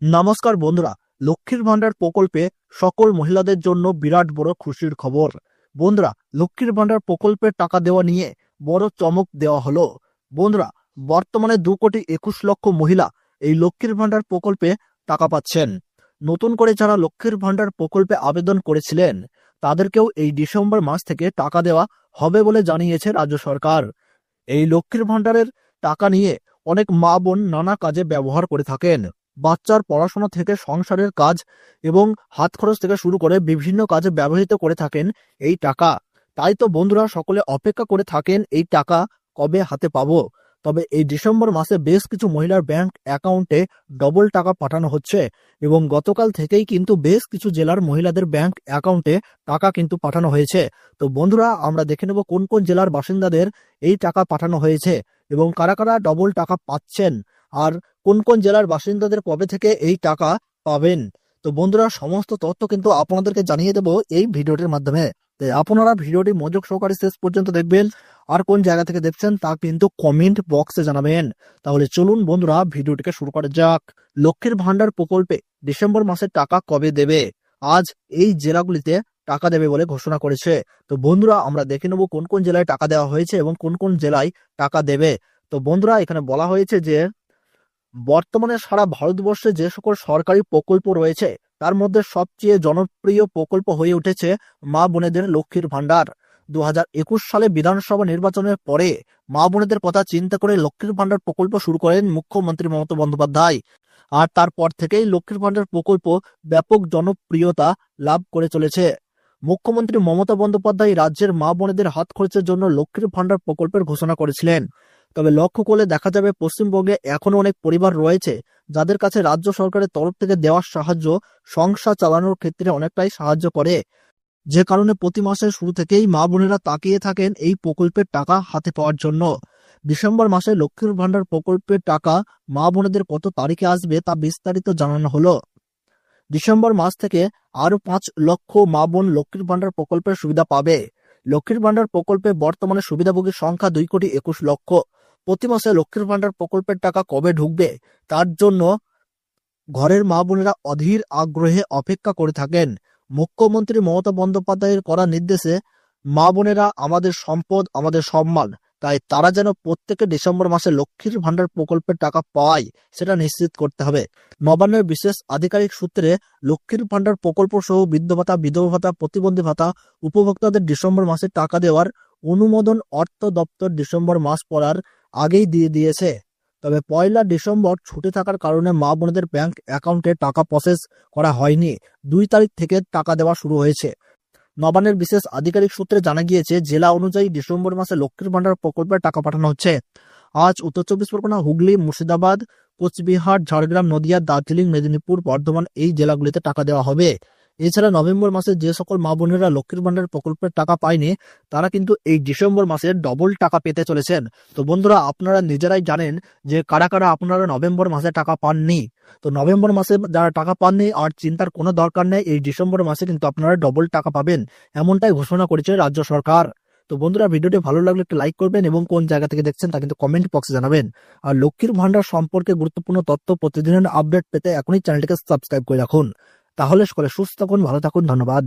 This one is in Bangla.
নমস্কার বন্ধুরা, লক্ষ্মীর ভান্ডার প্রকল্পে সকল মহিলাদের জন্য বিরাট বড় খুশির খবর। বন্ধুরা, লক্ষ্মীর ভান্ডার প্রকল্পের টাকা দেওয়া নিয়ে বড় চমক দেওয়া হলো। বন্ধুরা, বর্তমানে 2,21,00,000 মহিলা এই লক্ষ্মীর ভান্ডার প্রকল্পে টাকা পাচ্ছেন। নতুন করে যারা লক্ষ্মীর ভান্ডার প্রকল্পে আবেদন করেছিলেন তাদেরকেও এই ডিসেম্বর মাস থেকে টাকা দেওয়া হবে বলে জানিয়েছে রাজ্য সরকার। এই লক্ষ্মীর ভান্ডারের টাকা নিয়ে অনেক মা বোন নানা কাজে ব্যবহার করে থাকেন। বাচ্চার পড়াশোনা থেকে সংসারের কাজ এবং হাত খরচ থেকে শুরু করে বিভিন্ন কাজে ব্যবহৃত করে থাকেন এই টাকা। তাই তো বন্ধুরা সকলে অপেক্ষা করে থাকেন এই টাকা কবে হাতে পাবো। তবে এই ডিসেম্বর মাসে বেশ কিছু মহিলার ব্যাংক অ্যাকাউন্টে ডবল টাকা পাঠানো হচ্ছে এবং গতকাল থেকেই কিন্তু বেশ কিছু জেলার মহিলাদের ব্যাংক অ্যাকাউন্টে টাকা কিন্তু পাঠানো হয়েছে। তো বন্ধুরা, আমরা দেখে নেব কোন কোন জেলার বাসিন্দাদের এই টাকা পাঠানো হয়েছে এবং কারা কারা ডবল টাকা পাচ্ছেন, আর কোন কোন জেলার বাসিন্দাদের কবে থেকে এই টাকা পাবেন। তো বন্ধুরা, সমস্ত তথ্য কিন্তু আপনাদেরকে জানিয়ে দেব এই ভিডিওটির মাধ্যমে। তাই আপনারা ভিডিওটি মনোযোগ সহকারে শেষ পর্যন্ত দেখবেন, আর কোন জায়গা থেকে দেখছেন তা কিন্তু কমেন্ট বক্সে জানাবেন। তাহলে চলুন বন্ধুরা, ভিডিওটিকে শুরু করা যাক। লক্ষ্মীর ভান্ডার প্রকল্পে ডিসেম্বর মাসের টাকা কবে দেবে? আজ এই জেলাগুলিতে টাকা দেবে বলে ঘোষণা করেছে। তো বন্ধুরা, আমরা দেখে নেব কোন কোন জেলায় টাকা দেওয়া হয়েছে এবং কোন কোন জেলায় টাকা দেবে। তো বন্ধুরা, এখানে বলা হয়েছে যে বর্তমানে সারা ভারতবর্ষে যে সকল সরকারি প্রকল্প রয়েছে তার মধ্যে সবচেয়ে জনপ্রিয় প্রকল্প হয়ে উঠেছে মা বোনেদের লক্ষ্মীর ভান্ডার। 2021 সালে বিধানসভা নির্বাচনের পরে মা বোনেদের কথা চিন্তা করে লক্ষ্মীর ভান্ডার প্রকল্প শুরু করেন মুখ্যমন্ত্রী মমতা বন্দ্যোপাধ্যায়। আর তারপর থেকেই লক্ষ্মীর ভান্ডার প্রকল্প ব্যাপক জনপ্রিয়তা লাভ করে চলেছে। মুখ্যমন্ত্রী মমতা বন্দ্যোপাধ্যায় রাজ্যের মা বোনেদের হাত খরচের জন্য লক্ষ্মীর ভান্ডার প্রকল্পের ঘোষণা করেছিলেন। তবে লক্ষ্য করলে দেখা যাবে পশ্চিমবঙ্গে এখনো অনেক পরিবার রয়েছে যাদের কাছে রাজ্য সরকারের তরফ থেকে দেওয়ার সাহায্য সংসার চালানোর ক্ষেত্রে অনেকটাই সাহায্য করে, যে কারণে প্রতি মাসের শুরু থেকেই মা বোনেরা তাকিয়ে থাকেন এই প্রকল্পের টাকা হাতে পাওয়ার জন্য। ডিসেম্বর মাসে লক্ষ্মীর ভান্ডার প্রকল্পের টাকা মা বোনেদের কত তারিখে আসবে তা বিস্তারিত জানানো হলো। ডিসেম্বর মাস থেকে আরো 5 লক্ষ মা বোন লক্ষ্মীর ভান্ডার প্রকল্পের সুবিধা পাবে। লক্ষ্মীর ভান্ডার প্রকল্পে বর্তমানে সুবিধাভোগীর সংখ্যা 2,21,00,000। প্রতি মাসে লক্ষ্মীর ভান্ডার প্রকল্পের টাকা কবে ঢুকবে তার জন্য ঘরের মা বোনেরা অধীর আগ্রহে অপেক্ষা করে থাকেন। মুখ্যমন্ত্রী মমতা বন্দ্যোপাধ্যায়ের করা নির্দেশে মা বোনেরা আমাদের সম্পদ, আমাদের সম্মান, তাই তারা যেন প্রত্যেকে ডিসেম্বর মাসে লক্ষ্মীর ভান্ডার প্রকল্পের টাকা পায় সেটা নিশ্চিত করতে হবে। নবান্নের বিশেষ আধিকারিক সূত্রে লক্ষ্মীর ভান্ডার প্রকল্প সহ বৃদ্ধ ভাতা, বিধবা ভাতা, প্রতিবন্ধী ভাতা উপভোক্তাদের ডিসেম্বর মাসে টাকা দেওয়ার অনুমোদন অর্থ দপ্তর ডিসেম্বর মাস পড়ার আগেই দিয়ে দিয়েছে। তবে 1 ডিসেম্বর ছুটি থাকার কারণে মা বোনেদের ব্যাংক অ্যাকাউন্টে টাকা প্রসেস করা হয়নি। 2 তারিখ থেকে টাকা দেওয়া শুরু হয়েছে। নবান্নের বিশেষ আধিকারিক সূত্রে জানা গিয়েছে জেলা অনুযায়ী ডিসেম্বর মাসে লক্ষ্মীর ভান্ডার প্রকল্পের টাকা পাঠানো হচ্ছে। আজ উত্তর 24 পরগনা, হুগলি, মুর্শিদাবাদ, কোচবিহার, ঝাড়গ্রাম, নদিয়া, দার্জিলিং, মেদিনীপুর, বর্ধমান এই জেলাগুলিতে টাকা দেওয়া হবে। এছাড়া নভেম্বর মাসে যে সকল মা বোনেরা লক্ষ্মীর ভান্ডার প্রকল্পের টাকা পায়নি তারা কিন্তু এই ডিসেম্বর মাসে ডবল টাকা পেতে চলেছেন। তো বন্ধুরা, আপনারা নিজেরাই জানেন যে কারা কারা আপনারা নভেম্বর মাসে টাকা পাননি। তো নভেম্বর মাসে যারা টাকা পাননি আর চিন্তার কোনো দরকার নেই, এই ডিসেম্বর মাসে কিন্তু আপনারা ডবল টাকা পাবেন, এমনটাই ঘোষণা করেছে রাজ্য সরকার। তো বন্ধুরা, ভিডিওটি ভালো লাগলে একটু লাইক করবেন এবং কোন জায়গা থেকে দেখছেন তা কিন্তু কমেন্ট বক্সে জানাবেন। আর লক্ষ্মীর ভান্ডার সম্পর্কে গুরুত্বপূর্ণ তথ্য প্রতিদিনের আপডেট পেতে এখনই চ্যানেলটিকে সাবস্ক্রাইব করে রাখুন। তাহলে সকলে সুস্থ থাকুন, ভালো থাকুন, ধন্যবাদ।